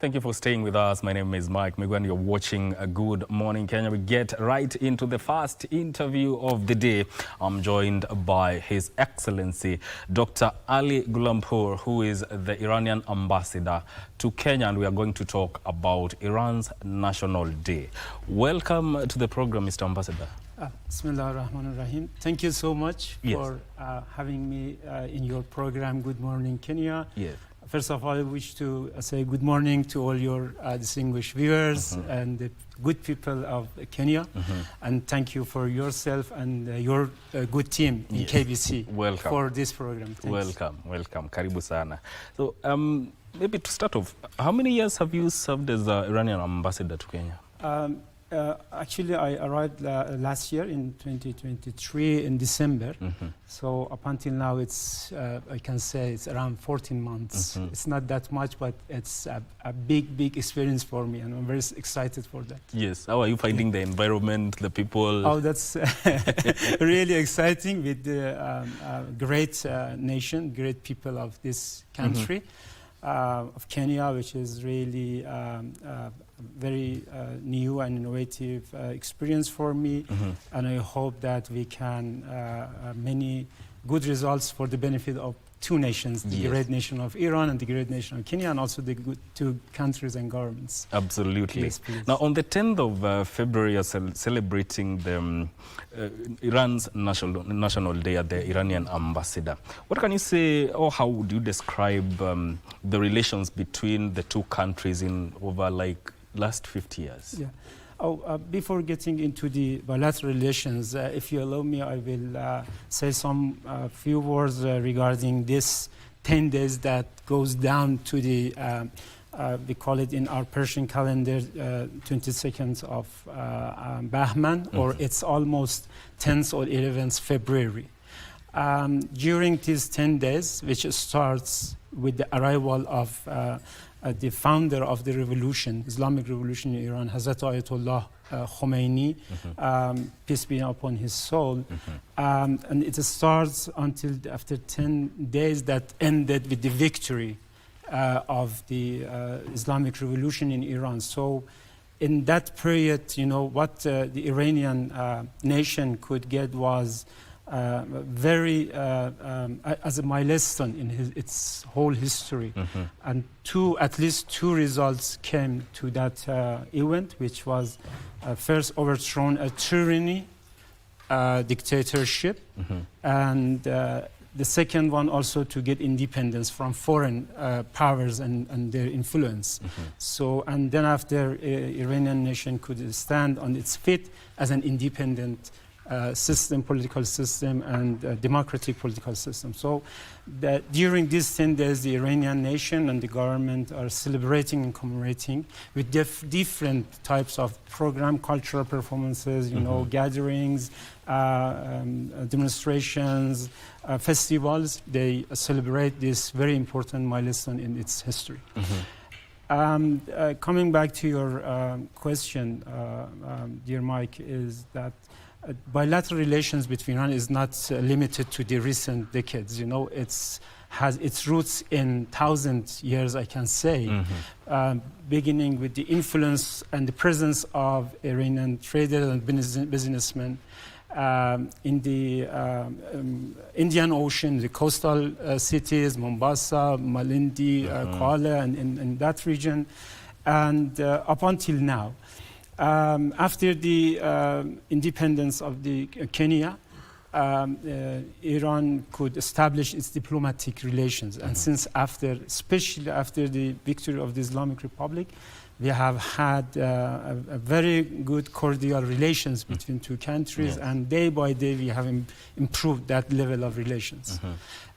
Thank you for staying with us. My name is Mike Migwan. You're watching Good Morning Kenya. We get right into the first interview of the day. I'm joined by His Excellency Dr. Ali Ghulampour, who is the Iranian ambassador to Kenya, and we are going to talk about Iran's National Day. Welcome to the program, Mr. Ambassador. Bismillah ar-Rahman ar-Rahim. Thank you so much for having me in your program, Good Morning Kenya. Yes. First of all, I wish to say good morning to all your distinguished viewers and the good people of Kenya. And thank you for yourself and your good team in KBC for this program. Thanks. Welcome. Karibu sana. So maybe to start off, how many years have you served as Iranian ambassador to Kenya? Actually, I arrived last year in 2023 in December. So up until now, it's I can say it's around 14 months. It's not that much, but it's a big experience for me, and I'm very excited for that. Yes. How are you finding the environment, the people? Oh, that's really exciting with the great nation, great people of this country. Of Kenya, which is really very new and innovative experience for me, and I hope that we can many good results for the benefit of two nations, the great nation of Iran and the great nation of Kenya, and also the good two countries and governments. Absolutely. Yes, please. Now, on the 10th of February, you're celebrating the Iran's National Day at the Iranian ambassador. What can you say, or how would you describe the relations between the two countries in over like last 50 years? Yeah. Before getting into the bilateral relations, if you allow me, I will say some few words regarding this 10 days that goes down to the, we call it in our Persian calendar, 22nd of Bahman, or it's almost 10th or 11th February. During these 10 days, which starts with the arrival of the founder of the revolution, Islamic revolution in Iran, Hazrat Ayatollah Khomeini, peace be upon his soul. And it starts until after 10 days that ended with the victory of the Islamic revolution in Iran. So in that period, you know, what the Iranian nation could get was very as a milestone in its whole history, and at least two results came to that event, which was first overthrown a tyranny, dictatorship, and the second one also to get independence from foreign powers and their influence. So, and then after Iranian nation could stand on its feet as an independent system, political system, and democratic political system. So that during these 10 days, the Iranian nation and the government are celebrating and commemorating with different types of program, cultural performances, you know, gatherings, demonstrations, festivals. They celebrate this very important milestone in its history. Coming back to your question, dear Mike, is that bilateral relations between Iran is not limited to the recent decades. You know, it's has its roots in 1,000 years, I can say, beginning with the influence and the presence of Iranian traders and businessmen in the Indian Ocean, the coastal cities, Mombasa, Malindi, Kuala, and in that region, and up until now. After the independence of the Kenya, Iran could establish its diplomatic relations. And since after, especially after the victory of the Islamic Republic, we have had a very good cordial relations between two countries, and day by day we have improved that level of relations.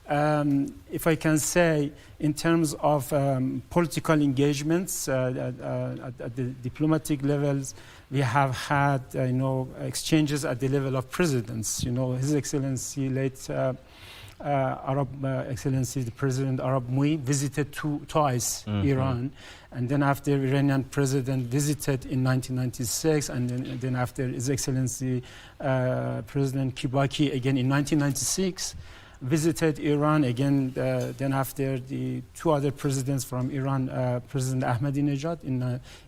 If I can say, in terms of political engagements at the diplomatic levels, we have had, you know, exchanges at the level of presidents. You know, His Excellency, late Arab Excellency, the President Arab Mui, visited twice Iran, and then after Iranian President visited in 1996, and then after His Excellency President Kibaki again in 1996. visited Iran again. Then after the two other presidents from Iran, President Ahmadinejad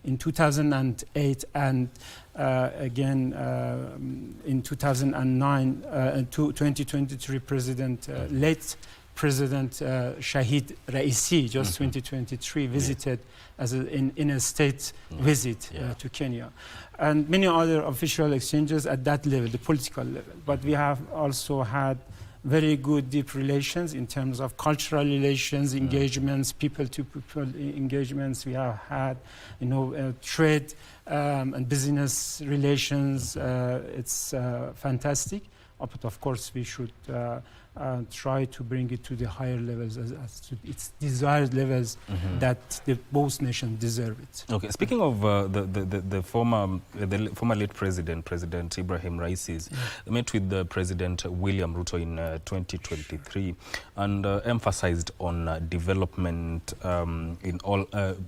in 2008 and again in 2009, 2023 late President Shahid Raisi, just 2023, visited in a state visit to Kenya. And many other official exchanges at that level, the political level. But we have also had very good, deep relations in terms of cultural relations, engagements, people-to-people engagements. We have had, trade and business relations. It's fantastic. But of course, we should try to bring it to the higher levels as to its desired levels that both nations deserve it. Okay, speaking of the former late president, President Ibrahim Raisi, met with the President William Ruto in 2023 and emphasized on development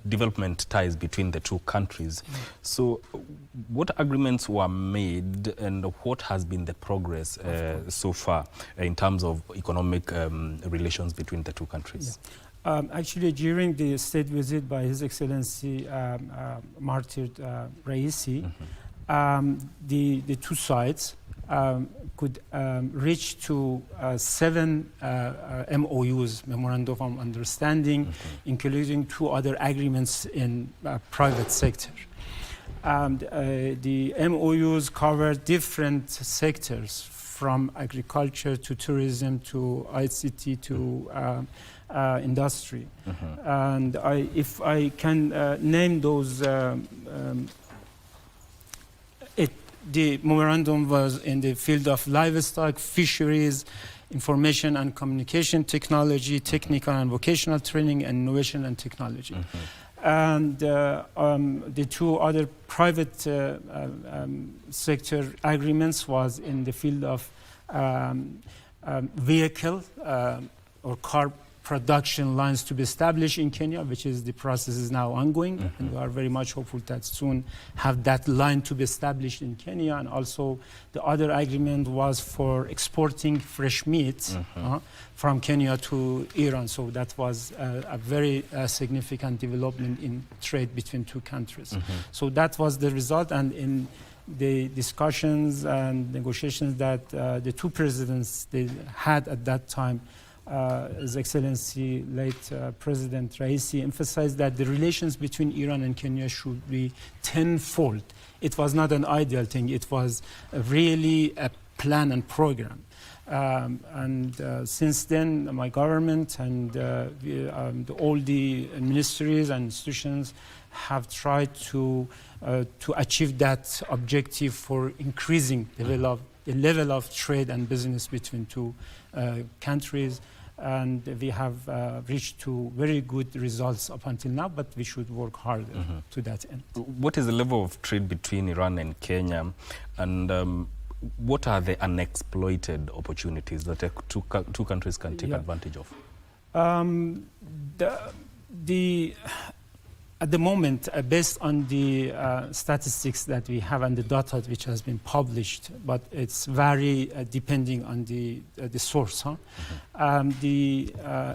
development ties between the two countries. So, what agreements were made and what has been the progress so far in terms of economic relations between the two countries? Actually, during the state visit by His Excellency Martyr Raisi, the two sides could reach to 7 MOUs, Memorandum of Understanding, including 2 other agreements in private sector. The MOUs cover different sectors, from agriculture to tourism to ICT to industry. And if I can name those, the memorandum was in the field of livestock, fisheries, information and communication technology, technical and vocational training, and innovation and technology. And the 2 other private sector agreements was in the field of vehicle or car production lines to be established in Kenya, which is the process is now ongoing, and we are very much hopeful that soon have that line to be established in Kenya. And also the other agreement was for exporting fresh meat from Kenya to Iran. So that was a very significant development in trade between two countries. So that was the result, and in the discussions and negotiations that the two presidents they had at that time, His Excellency late President Raisi emphasized that the relations between Iran and Kenya should be tenfold. It was not an ideal thing. It was really a plan and program. Since then, my government and all the ministries and institutions have tried to achieve that objective for increasing the level of trade and business between two countries. And we have reached to very good results up until now, but we should work harder to that end. What is the level of trade between Iran and Kenya, and what are the unexploited opportunities that two countries can take advantage of? At the moment, based on the statistics that we have and the data which has been published, but it's very depending on the source. The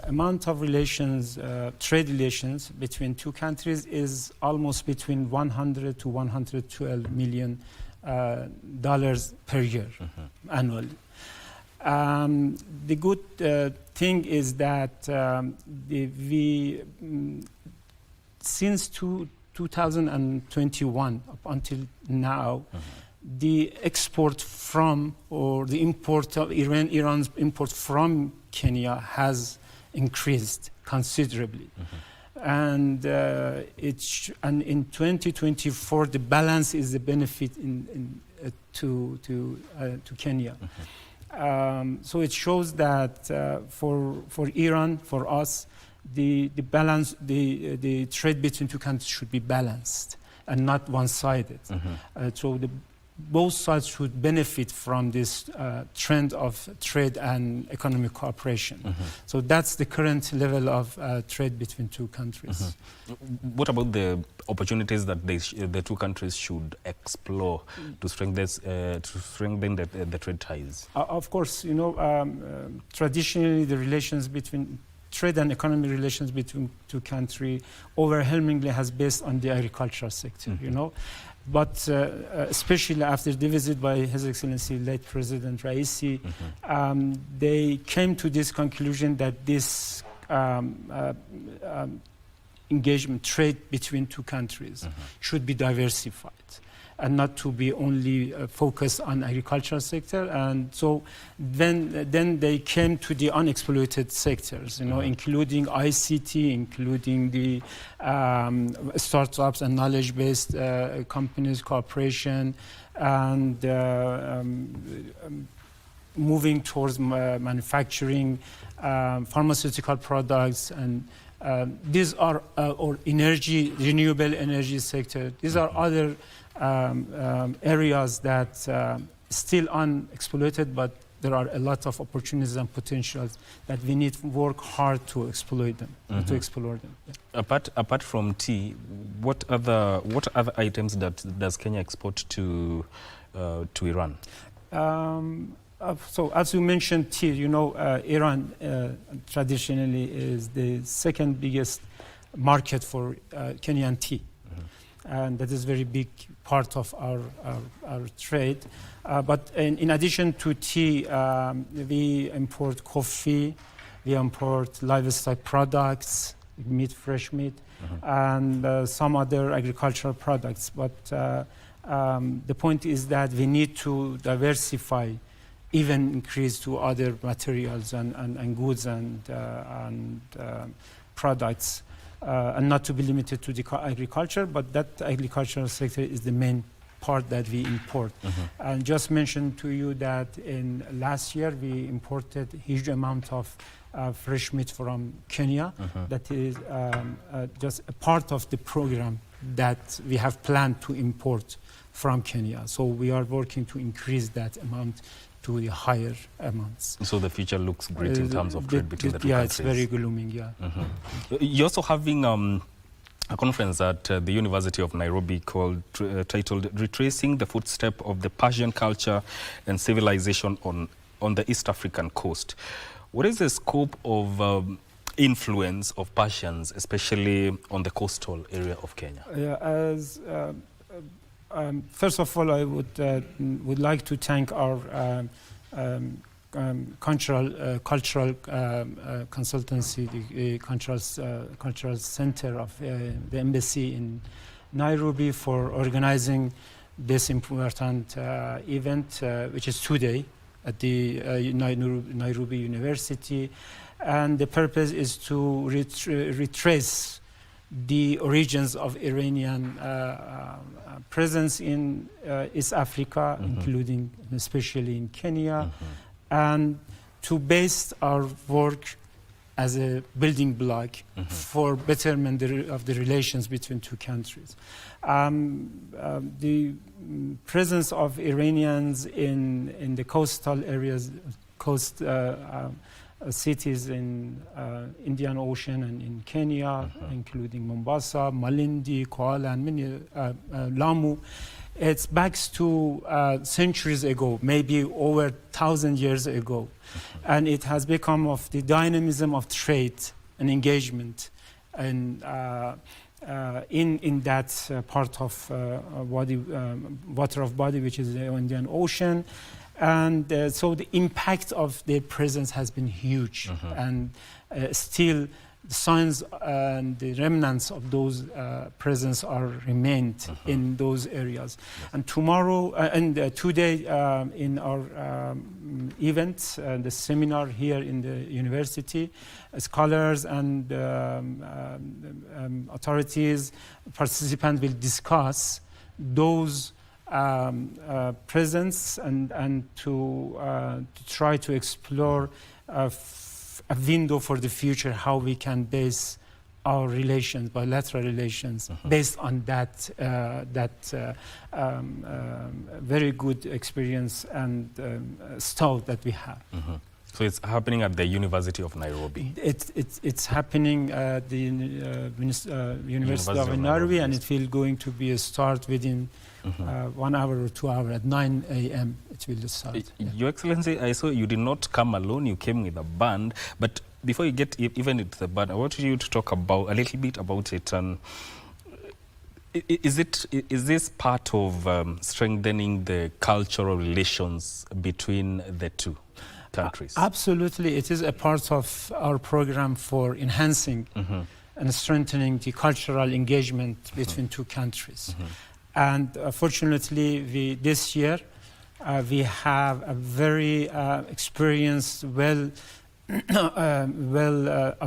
amount of relations, trade relations between two countries is almost between $100 to $112 million per year annually. The good thing is that since 2021 up until now, the export from or the import of Iran's import from Kenya has increased considerably. And in 2024, the balance is the benefit to Kenya. So it shows that for Iran, for us, the balance, the trade between two countries should be balanced and not one-sided. So both sides should benefit from this trend of trade and economic cooperation. So that's the current level of trade between two countries. What about the opportunities that the two countries should explore to strengthen the trade ties? Of course, you know, traditionally the relations between trade and economic relations between two countries overwhelmingly has based on the agricultural sector, you know. But especially after the visit by His Excellency late President Raisi, they came to this conclusion that this engagement, trade between two countries should be diversified and not to be only focused on agricultural sector. And so then they came to the unexploited sectors, you know, including ICT, including the startups and knowledge-based companies, cooperation, and moving towards manufacturing, pharmaceutical products, and these are or energy, renewable energy sector. These are other areas that still unexploited, but there are a lot of opportunities and potentials that we need to work hard to exploit them, to explore them. Yeah. Apart from tea, what other items does Kenya export to Iran? So as you mentioned, tea, you know, Iran traditionally is the second biggest market for Kenyan tea. And that is a very big part of our trade. But in addition to tea, we import coffee, we import livestock products, meat, fresh meat, and some other agricultural products. But the point is that we need to diversify, even increase to other materials and goods and products. And not to be limited to the agriculture, but that agricultural sector is the main part that we import. And just mention to you that in last year we imported a huge amount of fresh meat from Kenya. That is just a part of the program that we have planned to import from Kenya. So we are working to increase that amount to the higher amounts. So the future looks great in terms of trade between the two countries. Yeah, it's very glooming, yeah. You're also having a conference at the University of Nairobi titled Retracing the Footsteps of the Persian Culture and Civilization on the East African Coast. What is the scope of influence of Persians, especially on the coastal area of Kenya? Yeah, first of all, I would like to thank our cultural consultancy, the cultural center of the embassy in Nairobi, for organizing this important event, which is today at the Nairobi University. And the purpose is to retrace the origins of Iranian presence in East Africa, including especially in Kenya, and to base our work as a building block for betterment of the relations between two countries. The presence of Iranians in the coastal areas, cities in Indian Ocean and in Kenya, including Mombasa, Malindi, Kuala, and many, Lamu. It's back to centuries ago, maybe over 1,000 years ago. And it has become of the dynamism of trade and engagement and in that part of water of body, which is the Indian Ocean. And so the impact of their presence has been huge, and still the signs and the remnants of those presence are remained in those areas. And tomorrow and today in our event, the seminar here in the university, scholars and authorities, participants will discuss those presence and to try to explore a window for the future, how we can base our relations, bilateral relations, based on that very good experience and style that we have. So it's happening at the University of Nairobi. It's happening at the University of Nairobi, and it will going to be a start within 1 hour or 2 hours at 9 a.m. It will start. Your Excellency, I saw you did not come alone. You came with a band, but before you get even into the band, I want you to talk about a little bit about it. And is this part of strengthening the cultural relations between the two countries? Absolutely, it is a part of our program for enhancing and strengthening the cultural engagement between two countries. And fortunately, this year we have a very experienced, I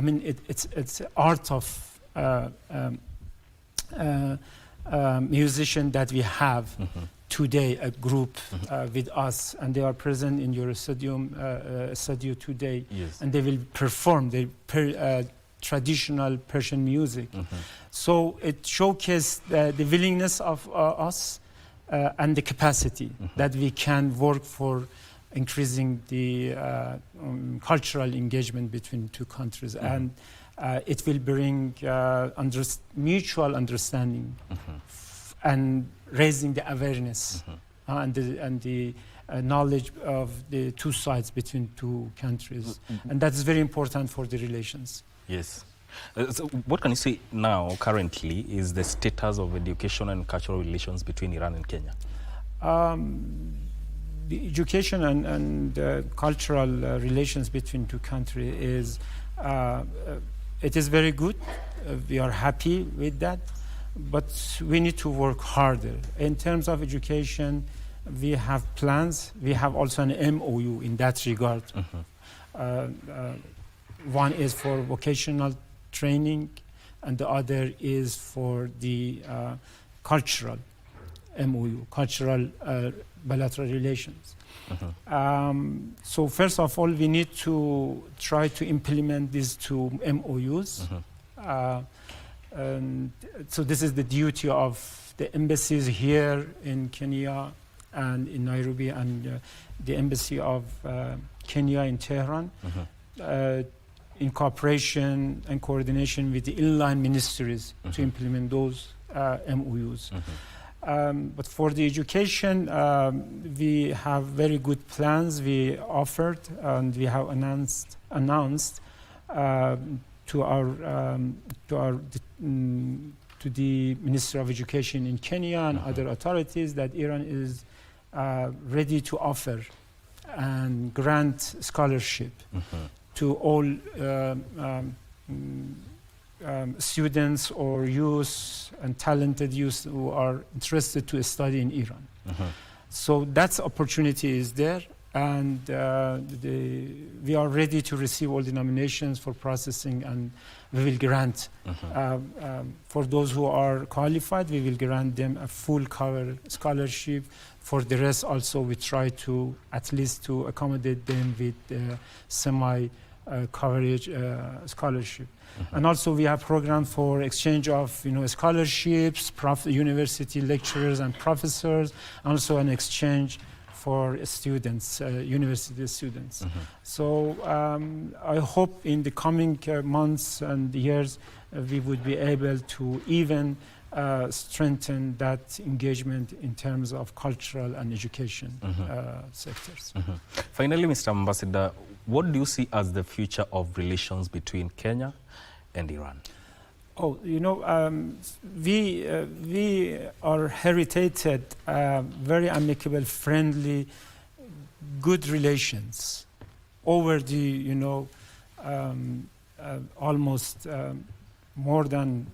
mean, it's art of musician that we have today, a group with us, and they are present in your studio today, and they will perform the traditional Persian music. So it showcased the willingness of us and the capacity that we can work for increasing the cultural engagement between two countries, and it will bring mutual understanding and raising the awareness and the knowledge of the two sides between two countries, and that is very important for the relations. Yes. So what can you say now, currently, is the status of education and cultural relations between Iran and Kenya? The education and cultural relations between two countries is it is very good. We are happy with that, but we need to work harder. In terms of education, we have plans. We have also an MOU in that regard. One is for vocational training, and the other is for the cultural MOU, cultural bilateral relations. So first of all, we need to try to implement these two MOUs. And so this is the duty of the embassies here in Kenya and in Nairobi, and the embassy of Kenya in Tehran, in cooperation and coordination with the inline ministries to implement those MOUs. But for the education, we have very good plans. We offered and we have announced to the Minister of Education in Kenya and other authorities that Iran is ready to offer and grant scholarship to all students or youth and talented youth who are interested to study in Iran. So that opportunity is there, and we are ready to receive all the nominations for processing, and we will grant for those who are qualified, we will grant them a full cover scholarship. For the rest also, we try to at least to accommodate them with semi coverage scholarship. And also we have programs for exchange of scholarships, university lecturers and professors, also an exchange for students, university students. So I hope in the coming months and years we would be able to even strengthen that engagement in terms of cultural and education sectors. Finally, Mr. Ambassador, what do you see as the future of relations between Kenya and Iran? Oh, we are heritated very amicable, friendly, good relations over the, almost more than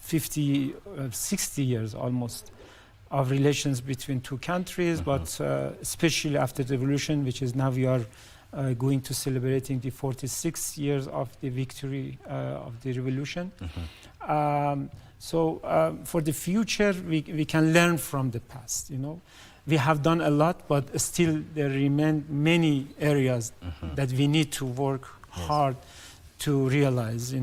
50, 60 years almost of relations between two countries, but especially after the revolution, which is now we are going to celebrating the 46 years of the victory of the revolution. So for the future, we can learn from the past. We have done a lot, but still there remain many areas that we need to work hard to realize,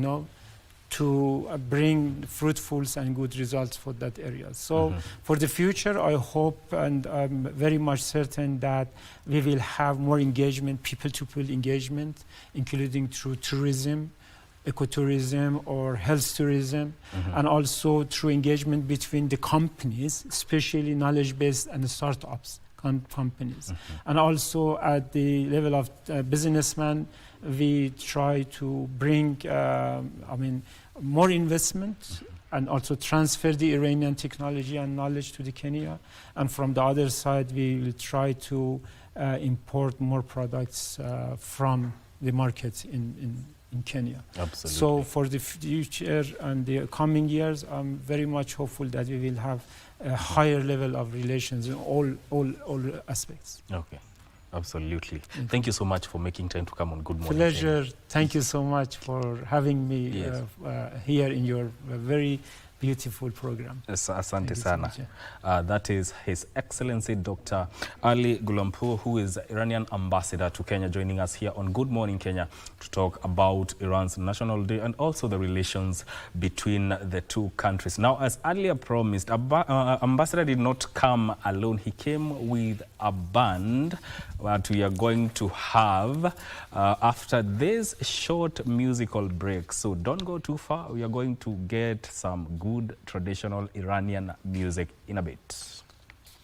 to bring fruitful and good results for that area. So for the future, I hope and I'm very much certain that we will have more engagement, people-to-people engagement, including through tourism, ecotourism or health tourism, and also through engagement between the companies, especially knowledge-based and startups companies. And also at the level of businessmen, we try to bring, more investment and also transfer the Iranian technology and knowledge to the Kenya. And from the other side, we will try to import more products from the market in Kenya. Absolutely. So for the future and the coming years, I'm very much hopeful that we will have a higher level of relations in all aspects. Okay. Absolutely. Thank you so much for making time to come on Good Morning Pleasure. Kenya. Thank you so much for having me here in your very beautiful program. Asante sana. That is His Excellency Dr. Ali Gulampur, who is Iranian ambassador to Kenya, joining us here on Good Morning Kenya to talk about Iran's National Day and also the relations between the two countries. Now, as earlier promised, Ambassador did not come alone. He came with a band that we are going to have after this short musical break. So don't go too far. We are going to get some good traditional Iranian music in a bit.